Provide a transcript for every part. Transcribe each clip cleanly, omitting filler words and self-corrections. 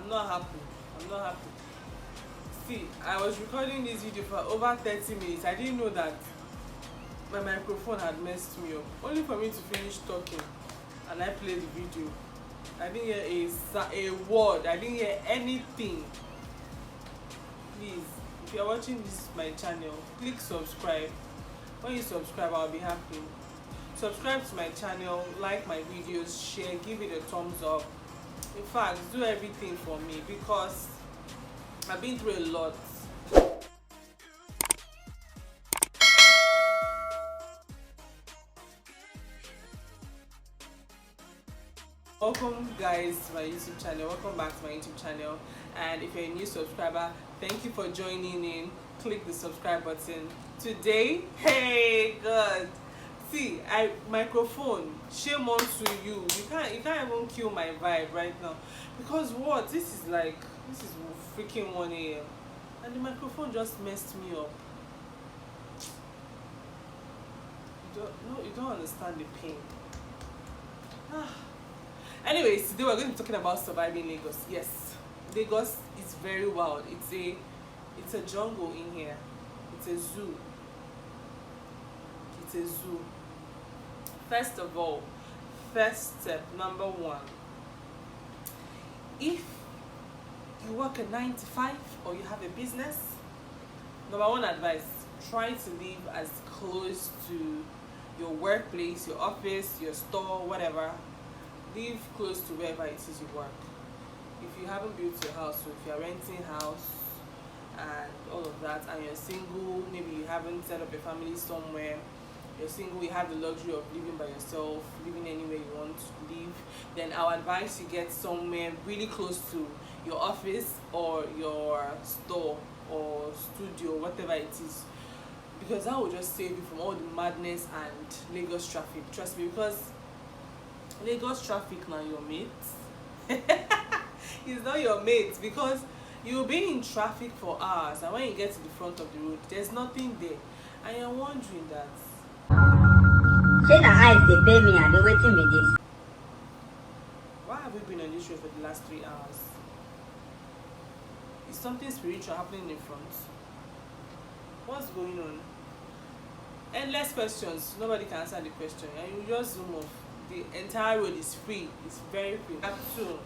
not happy. I'm not happy. See, I was recording this video for over 30 minutes. I didn't know that my microphone had messed me up. Only for me to finish talking and I played the video. I didn't hear a word. I didn't hear anything. Please, if you are watching this my channel, click subscribe. When you subscribe, I'll be happy. Subscribe to my channel, like my videos, share, give it a thumbs up. In fact, do everything for me because I've been through a lot. Welcome guys to my YouTube channel. Welcome back to my YouTube channel. And if you're a new subscriber, thank you for joining in. Click the subscribe button. Today, hey God, see, microphone, shame on to you. You can't even kill my vibe right now. Because what? This is freaking 1 a.m. and the microphone just messed me up. You don't understand the pain. Anyways, today we're going to be talking about surviving Lagos. Yes, Lagos is very wild. It's a jungle in here. It's a zoo. It's a zoo. First of all, first step number 1. If you work a 9 to 5 or you have a business, number 1 advice: try to live as close to your workplace, your office, your store, whatever. Live close to wherever it is you work. If you haven't built your house, so if you're renting house and all of that, and you're single, maybe you haven't set up a family somewhere, you're single, you have the luxury of living by yourself, living anywhere you want to live, then I'll advise you get somewhere really close to your office or your store or studio, whatever it is, because that will just save you from all the madness and Lagos traffic. Trust me, because Lagos traffic now your mate. It's not your mate, because you'll be in traffic for hours, and when you get to the front of the road, there's nothing there, and you're wondering that why have we been on this road for the last 3 hours? Is something spiritual happening in front? What's going on? Endless questions. Nobody can answer the question, and you just zoom off. The entire road is free. It's very free. That too.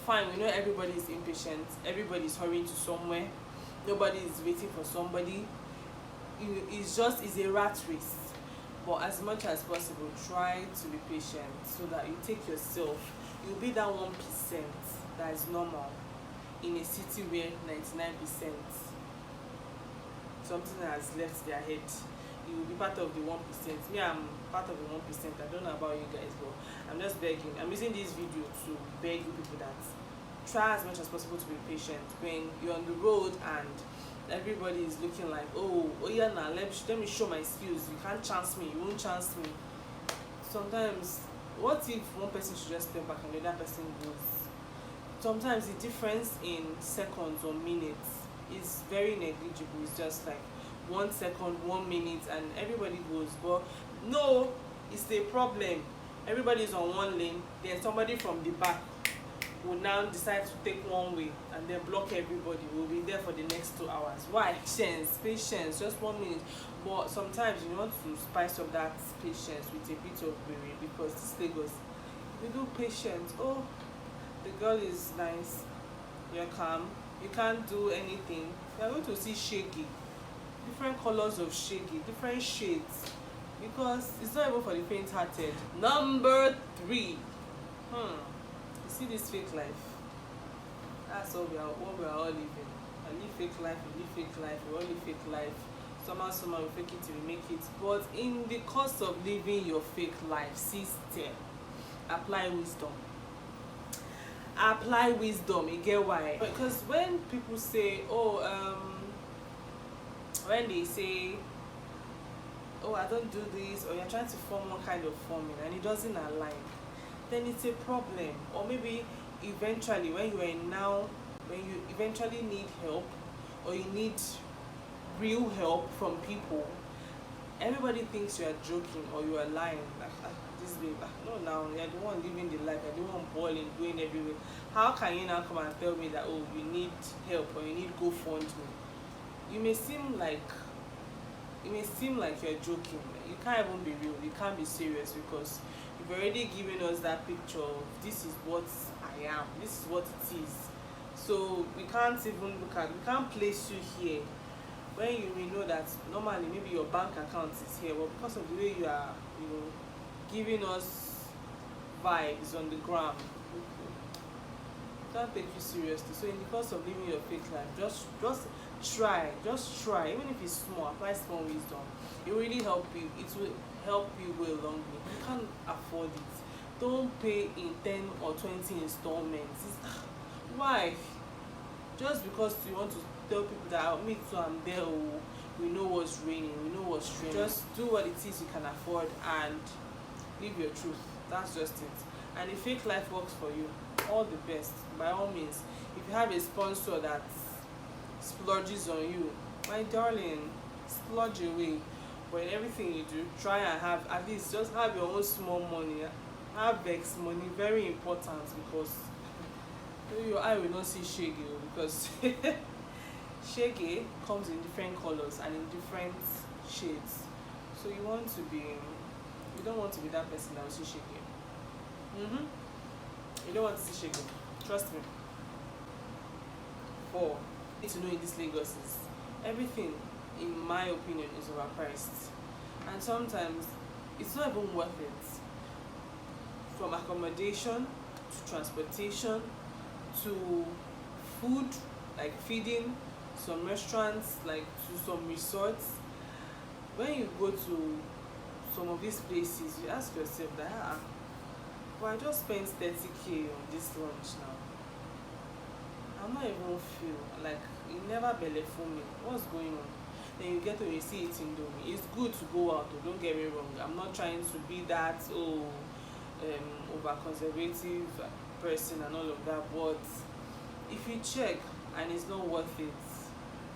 Fine, we know everybody is impatient. Everybody is hurrying to somewhere. Nobody is waiting for somebody. It's a rat race. But as much as possible, try to be patient so that you take yourself. You'll be that 1% that is normal in a city where 99% something has left their head. You will be part of the 1%. Me, I'm part of the 1%. I don't know about you guys, but I'm just begging. I'm using this video to beg you people that try as much as possible to be patient. When you're on the road and everybody is looking like, oh yeah, now let me show my skills. You can't chance me. You won't chance me. Sometimes, what if one person should just step back and the other person goes? Sometimes the difference in seconds or minutes is very negligible. It's just like 1 second, 1 minute, and everybody goes. But no, it's a problem. Everybody is on one lane, then somebody from the back will now decide to take one way and then block everybody. We'll be there for the next 2 hours. Why? Patience, just 1 minute. But sometimes you want to spice up that patience with a bit of worry, because this Lagos, we do patience. Oh, the girl is nice, you're calm, you can't do anything. You're going to see shaggy, different colors of shaggy, different shades, because it's not even for the faint-hearted. Number 3, you see this fake life. That's what we are all living. I live fake life, we live fake life, we all live fake life. Somehow we fake it till we make it. But in the course of living your fake life system, apply wisdom. Apply wisdom. You get why? Because when people say, when they say, oh, I don't do this, or you're trying to form one kind of forming and it doesn't align, then it's a problem. Or maybe eventually when you eventually need help, or you need real help from people, everybody thinks you are joking or you are lying. Like, this babe, no, now you're the one living the life, you're the one balling, going everywhere. How can you now come and tell me that, oh, you need help or you need GoFundMe? You may seem like you're joking. You can't even be real. You can't be serious, because you've already given us that picture of this is what I am, this is what it is. So we can't place you here when you may know that normally maybe your bank account is here, but because of the way you are, giving us vibes on the gram, can't take you seriously. So in the course of living your fake life, just try, even if it's small, apply small wisdom. It will really help you. It will help you go a long way. You can't afford it. Don't pay in 10 or 20 installments. Why? Just because you want to tell people that, oh, me too, I'm there, oh, we know what's raining, we know what's raining. Just do what it is you can afford and live your truth. That's just it. And if fake life works for you, all the best. By all means, if you have a sponsor that splurges on you, my darling, splurge away. But in everything you do, try and have, at least just have your own small money. Have vex money, very important, because your eye will not see shege, because shege comes in different colors and in different shades. So you don't want to be that person that will see shege. You don't want to see shege. Trust me. 4. You need to know in this Lagos is everything, in my opinion, is overpriced, and sometimes it's not even worth it. From accommodation to transportation to food, like feeding, some restaurants, like to some resorts. When you go to some of these places, you ask yourself that, well, I just spent 30k on this lunch now. I'm not even feel like it never belly for me. What's going on? Then you get to see it in Domi. It's good to go out, though, don't get me wrong. I'm not trying to be that over conservative person and all of that, but if you check and it's not worth it,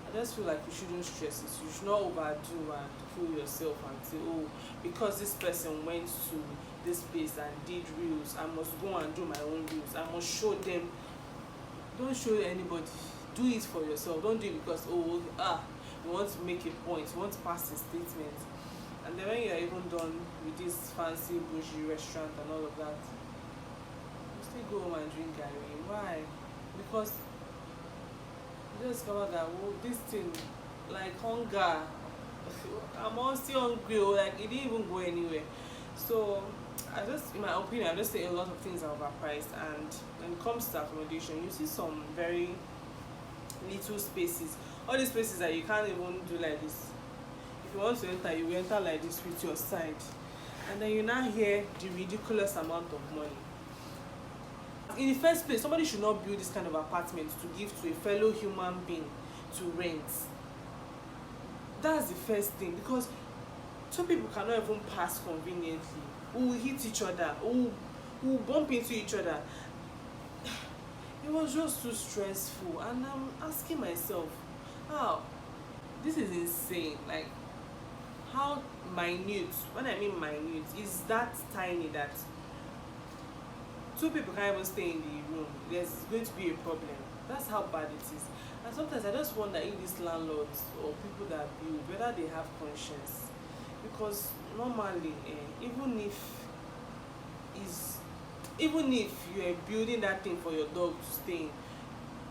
I just feel like you shouldn't stress it. You should not overdo and fool yourself and say, oh, because this person went to this place and did reels, I must go and do my own reels. I must show them. Don't show anybody. Do it for yourself. Don't do it because, you want to make a point, you want to pass a statement. And then when you're even done with this fancy bougie restaurant and all of that, you still go home and drink garri. Why? Because you just discover that, this thing, like hunger, I'm all still hungry, like it didn't even go anywhere. So in my opinion, I just say a lot of things are overpriced. And when it comes to accommodation, you see some very little spaces, all these spaces that you can't even do like this. If you want to enter, you will enter like this with your side, and then you now hear the ridiculous amount of money. In the first place, somebody should not build this kind of apartment to give to a fellow human being to rent. That's the first thing, because two people cannot even pass conveniently. Who will hit each other, who will bump into each other. It was just too stressful, and I'm asking myself, how? This is insane. Like, how minute, when I mean minute, is that tiny that two people can't even stay in the room? There's going to be a problem. That's how bad it is. And sometimes I just wonder if these landlords or people that build, whether they have conscience. Because normally, even if you're building that thing for your dog to stay in,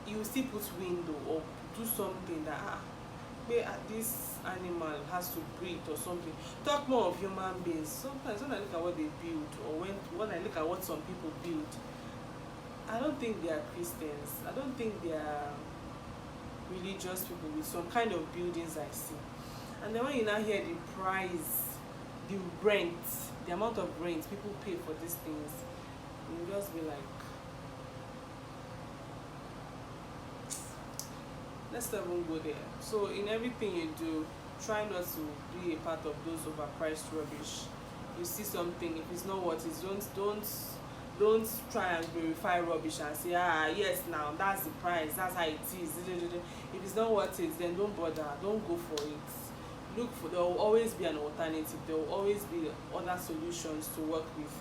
you will still put window or do something that where this animal has to breathe or something. Talk more of human beings. Sometimes when I look at what they build, or when I look at what some people build, I don't think they are Christians. I don't think they are religious people with some kind of buildings I see. And then when you now hear the price, the rent, the amount of rent people pay for these things, you just be like, let's not even go there. So in everything you do, try not to be a part of those overpriced rubbish. You see something, if it's not what it is, don't try and verify rubbish and say, yes, now that's the price, that's how it is. If it's not what it is, then don't bother, don't go for it. There will always be an alternative. There will always be other solutions to work with.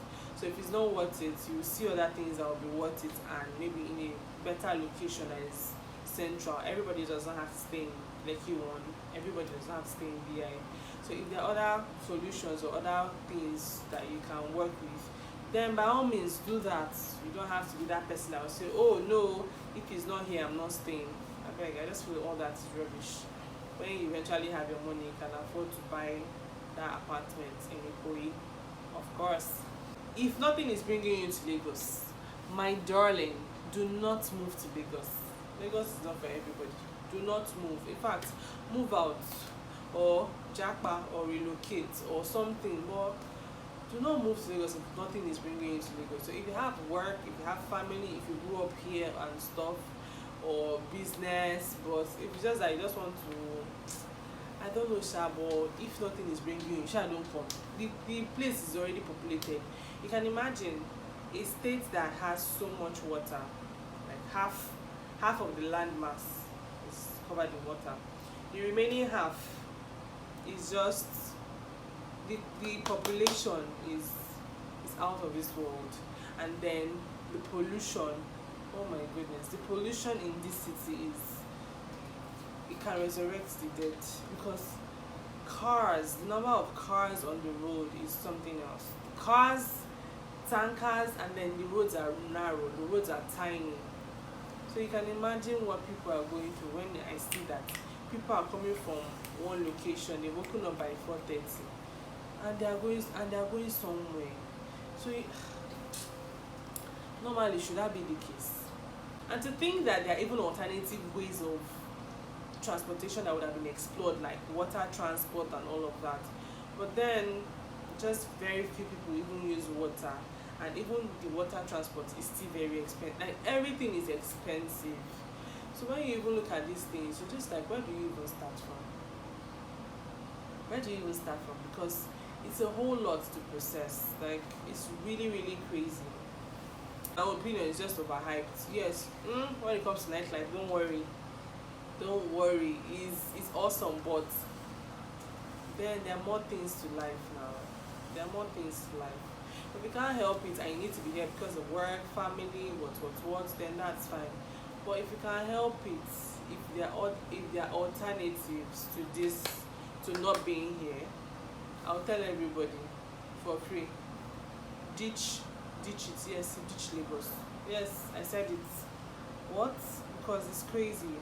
So if it's not worth it, you will see other things that will be worth it, and maybe in a better location that is central. Everybody does not have to stay in Lekki one. Everybody does not have to stay in BI. So if there are other solutions or other things that you can work with, then by all means do that. You don't have to be that person that will say, oh no, if he's not here, I'm not staying. I just feel all that is rubbish. When you eventually have your money, you can afford to buy that apartment in Ikoyi, of course. If nothing is bringing you to Lagos, my darling, do not move to Lagos. Lagos is not for everybody. Do not move. In fact, move out or japa or relocate or something. But do not move to Lagos if nothing is bringing you to Lagos. So if you have work, if you have family, if you grew up here and stuff, or business, but if it's just that you just want to, I don't know, sha, but if nothing is bringing you, sha, don't come. The place is already populated. You can imagine a state that has so much water, like half of the land mass is covered in water. The remaining half is just the population is out of this world, and then the pollution. Oh my goodness, the pollution in this city it can resurrect the dead, because cars, the number of cars on the road is something else. Cars, tankers, and then the roads are narrow, the roads are tiny. So you can imagine what people are going through when I see that people are coming from one location, they're woken up by 4:30, and they are going somewhere. So normally, should that be the case? And to think that there are even alternative ways of transportation that would have been explored, like water transport and all of that. But then, just very few people even use water, and even the water transport is still very expensive. Like everything is expensive. So when you even look at these things, you're just like, where do you even start from? Where do you even start from? Because it's a whole lot to process. Like, it's really, really crazy. My opinion is just overhyped. Yes, when it comes to nightlife, don't worry. It's awesome, but then there are more things to life now. There are more things to life. If you can't help it and you need to be there because of work, family, what, then that's fine. But if you can't help it, if there are alternatives to this, to not being here, I'll tell everybody for free. Ditch it, yes, ditch Lagos. Yes, I said it. What? Because it's crazy.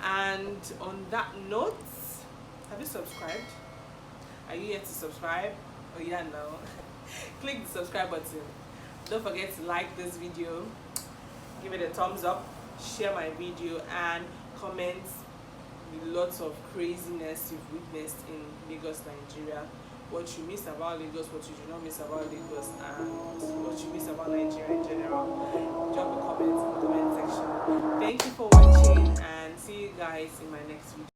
And on that note, have you subscribed? Are you yet to subscribe? Oh yeah, no. Click the subscribe button. Don't forget to like this video, give it a thumbs up, share my video, and comment with lots of craziness you've witnessed in Lagos, Nigeria. What you miss about Lagos, what you do not miss about Lagos, and what you miss about Nigeria in general. Drop a comment in the comment section. Thank you for watching, and see you guys in my next video.